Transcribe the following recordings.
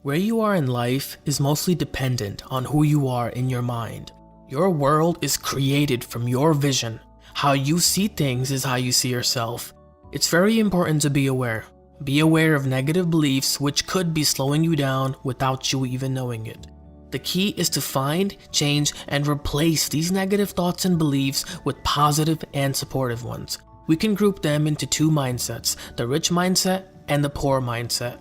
Where you are in life is mostly dependent on who you are in your mind. Your world is created from your vision. How you see things is how you see yourself. It's very important to be aware. Be aware of negative beliefs which could be slowing you down without you even knowing it. The key is to find, change, and replace these negative thoughts and beliefs with positive and supportive ones. We can group them into two mindsets, the rich mindset and the poor mindset.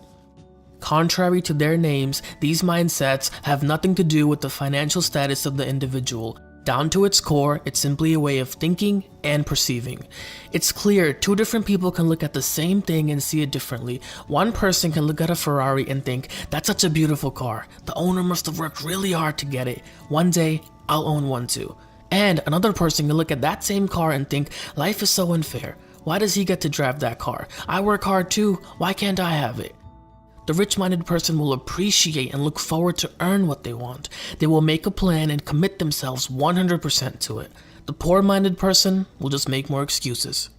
Contrary to their names, these mindsets have nothing to do with the financial status of the individual. Down to its core, it's simply a way of thinking and perceiving. It's clear two different people can look at the same thing and see it differently. One person can look at a Ferrari and think, that's such a beautiful car. The owner must have worked really hard to get it. One day, I'll own one too. And another person can look at that same car and think, life is so unfair. Why does he get to drive that car? I work hard too. Why can't I have it? The rich-minded person will appreciate and look forward to earn what they want. They will make a plan and commit themselves 100% to it. The poor-minded person will just make more excuses.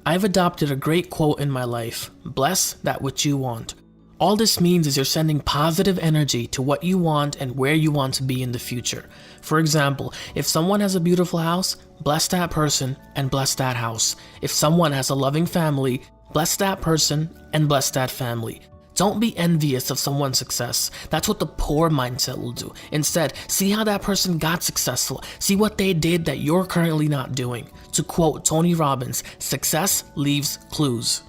I've adopted a great quote in my life, bless that which you want. All this means is you're sending positive energy to what you want and where you want to be in the future. For example, if someone has a beautiful house, bless that person and bless that house. If someone has a loving family, bless that person and bless that family. Don't be envious of someone's success. That's what the poor mindset will do. Instead, see how that person got successful. See what they did that you're currently not doing. To quote Tony Robbins, success leaves clues.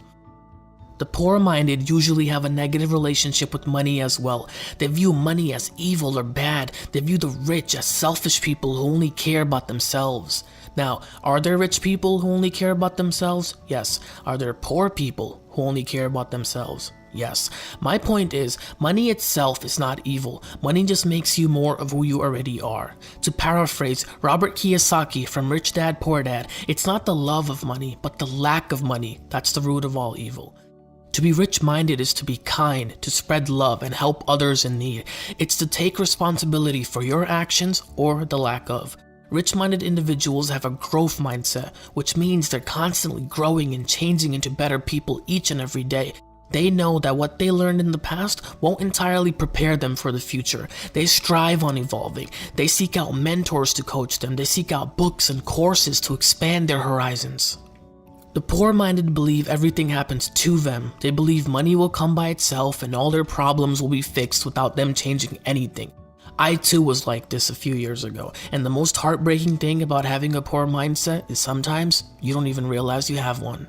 The poor-minded usually have a negative relationship with money as well. They view money as evil or bad. They view the rich as selfish people who only care about themselves. Now, are there rich people who only care about themselves? Yes. Are there poor people who only care about themselves? Yes. My point is, money itself is not evil. Money just makes you more of who you already are. To paraphrase Robert Kiyosaki from Rich Dad Poor Dad, it's not the love of money, but the lack of money that's the root of all evil. To be rich-minded is to be kind, to spread love and help others in need. It's to take responsibility for your actions or the lack of. Rich-minded individuals have a growth mindset, which means they're constantly growing and changing into better people each and every day. They know that what they learned in the past won't entirely prepare them for the future. They strive on evolving. They seek out mentors to coach them. They seek out books and courses to expand their horizons. The poor-minded believe everything happens to them. They believe money will come by itself and all their problems will be fixed without them changing anything. I too was like this a few years ago, and the most heartbreaking thing about having a poor mindset is sometimes you don't even realize you have one.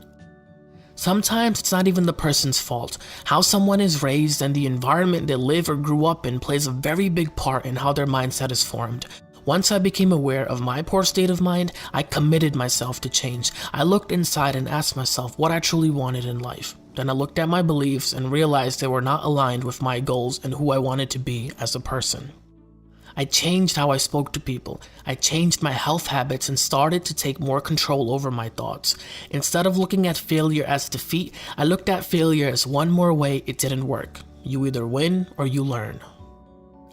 Sometimes it's not even the person's fault. How someone is raised and the environment they live or grew up in plays a very big part in how their mindset is formed. Once I became aware of my poor state of mind, I committed myself to change. I looked inside and asked myself what I truly wanted in life. Then I looked at my beliefs and realized they were not aligned with my goals and who I wanted to be as a person. I changed how I spoke to people. I changed my health habits and started to take more control over my thoughts. Instead of looking at failure as defeat, I looked at failure as one more way it didn't work. You either win or you learn.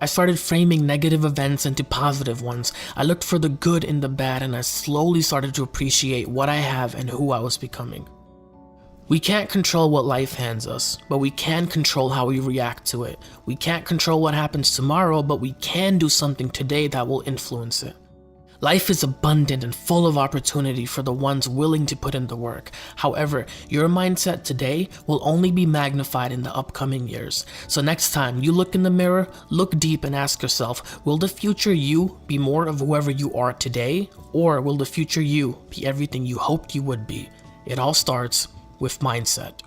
I started framing negative events into positive ones. I looked for the good in the bad and I slowly started to appreciate what I have and who I was becoming. We can't control what life hands us, but we can control how we react to it. We can't control what happens tomorrow, but we can do something today that will influence it. Life is abundant and full of opportunity for the ones willing to put in the work. However, your mindset today will only be magnified in the upcoming years. So next time you look in the mirror, look deep and ask yourself, will the future you be more of whoever you are today, or will the future you be everything you hoped you would be? It all starts with mindset.